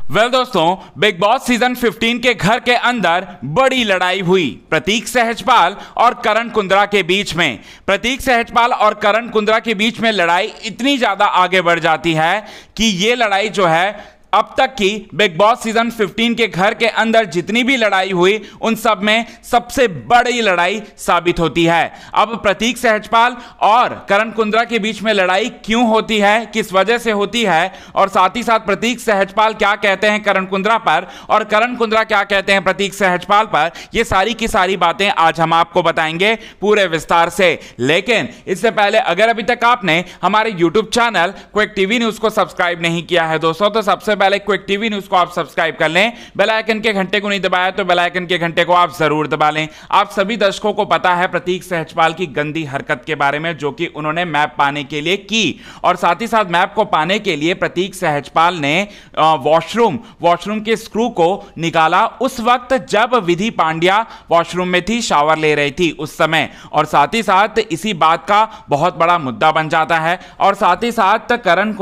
दोस्तों, big boss season 15 के घर के अंदर बड़ी लड़ाई हुई प्रतीक सहजपाल और करण कुंद्रा के बीच में। प्रतीक सहजपाल और करण कुंद्रा के बीच में लड़ाई इतनी ज्यादा आगे बढ़ जाती है कि ये लड़ाई जो है अब तक की बिग बॉस सीजन 15 के घर के अंदर जितनी भी लड़ाई हुई उन सब में सबसे बड़ी लड़ाई साबित होती है। अब प्रतीक सहजपाल और करण कुंद्रा के बीच में लड़ाई क्यों होती है, किस वजह से होती है, और साथ ही साथ प्रतीक सहजपाल क्या कहते हैं करण कुंद्रा पर और करण कुंद्रा क्या कहते हैं प्रतीक सहजपाल पर, ये सारी की सारी बातें आज हम आपको बताएंगे पूरे विस्तार से। लेकिन इससे पहले अगर अभी तक आपने हमारे YouTube channel quick TV news को सब्सक्राइब नहीं किया है दोस्तों, तो सबसे पहले क्विक टीवी न्यूज को आप सब्सक्राइब कर लें। बेल आइकन के घंटे को नहीं दबाया तो बेल आइकन के घंटे को आप जरूर दबा लें। आप सभी दर्शकों को पता है प्रतीक सहजपाल की गंदी हरकत के बारे में जो कि उन्होंने मैप पाने के लिए की, और साथ ही साथ मैप को पाने के लिए प्रतीक सहजपाल ने वॉशरूम के स्क्रू को निकाला उस वक्त जब विधि पांड्या वॉशरूम में थी, शावर ले रही थी उस समय, और साथ ही साथ इसी बात का बहुत बड़ा मुद्दा बन जाता है। और साथ ही साथ करण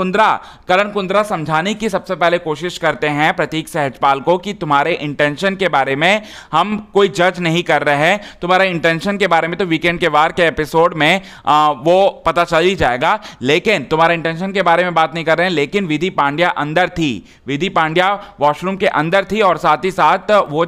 कुंद्रा समझाने की सबसे पहले कोशिश करते हैं प्रतीक सहजपाल को कि तुम्हारे इंटेंशन के बारे में हम कोई जज नहीं कर रहे हैं, तुम्हारा इंटेंशन के बारे में तो वीकेंड के वार के एपिसोड में वो पता चल ही जाएगा, लेकिन तुम्हारा इंटेंशन के बारे में बात नहीं कर रहे हैं। लेकिन विधि पांड्या अंदर थी, विधि पांड्या वॉशरूम के अंदर थी, और साथ ही साथ वो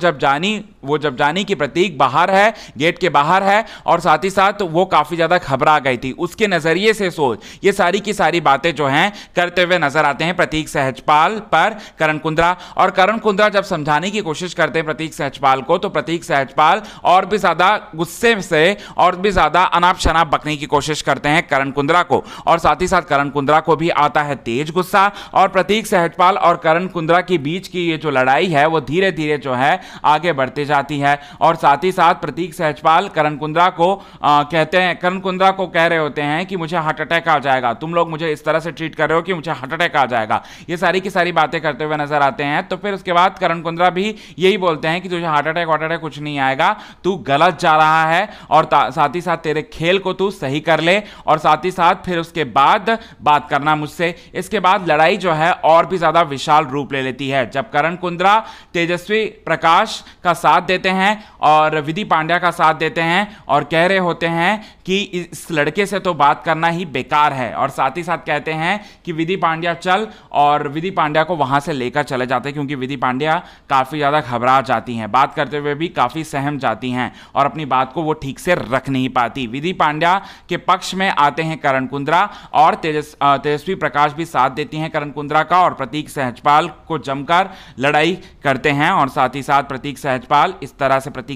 जब जानी कि प्रतीक बाहर है, गेट के बाहर है, और साथ ही साथ वो काफी ज्यादा घबरा गई थी, उसके नजरिए से सोच ये सारी की सारी बातें जो हैं करते हुए नजर आते हैं प्रतीक सहजपाल पर करण कुंद्रा। और करण कुंद्रा जब समझाने की कोशिश करते हैं प्रतीक सहजपाल को, तो प्रतीक सहजपाल और भी ज्यादा गुस्से से और भी ज्यादा अनाप शनाप बकने की कोशिश करते हैं करण कुंद्रा को, और साथ ही साथ करण कुंद्रा को भी आता है तेज गुस्सा, और प्रतीक सहजपाल और करण कुंद्रा के बीच की ये जो लड़ाई है वो धीरे धीरे जो है आगे बढ़ती जाती है। और साथ ही साथ प्रतीक सहजपाल करण कुंद्रा को कह रहे होते हैं कि मुझे हार्ट अटैक आ जाएगा, तुम लोग मुझे इस तरह से ट्रीट कर रहे हो कि मुझे हार्ट अटैक आ जाएगा, ये सारी की सारी बातें करते हुए नजर आते हैं। तो फिर उसके बाद करण कुंद्रा भी यही बोलते हैं कि तुझे हार्ट अटैक कुछ नहीं आएगा, तू गलत जा रहा है, और साथ ही साथ तेरे खेल को तू सही कर ले, और साथ ही साथ फिर उसके बाद बात करना मुझसे। इसके बाद लड़ाई जो है और भी ज्यादा विशाल रूप ले लेती है जब करण कुंद्रा तेजस्वी प्रकाश का साथ देते हैं और विधि पांड्या का साथ देते हैं और कह रहे होते हैं कि इस लड़के से तो बात करना ही बेकार है, और साथ ही साथ कहते हैं कि विधि पांड्या चल, और विधि पांड्या को वहां से लेकर चले जाते हैं क्योंकि विधि पांड्या काफी ज्यादा घबरा जाती हैं, बात करते हुए भी काफी सहम जाती हैं और अपनी बात को वो ठीक से रख नहीं पाती। विधि पांड्या के पक्ष में आते हैं करण कुंद्रा, और तेजस्वी प्रकाश भी साथ देती हैं करण कुंद्रा का, और प्रतीक सहजपाल को जमकर लड़ाई करते हैं। और साथ ही साथ प्रतीक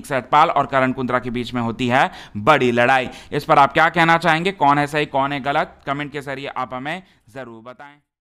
सहजपाल और करण कुंद्रा के बीच में होती है बड़ी लड़ाई। इस पर आप क्या कहना चाहेंगे, कौन है सही कौन है गलत, कमेंट के जरिए आप हमें जरूर बताएं।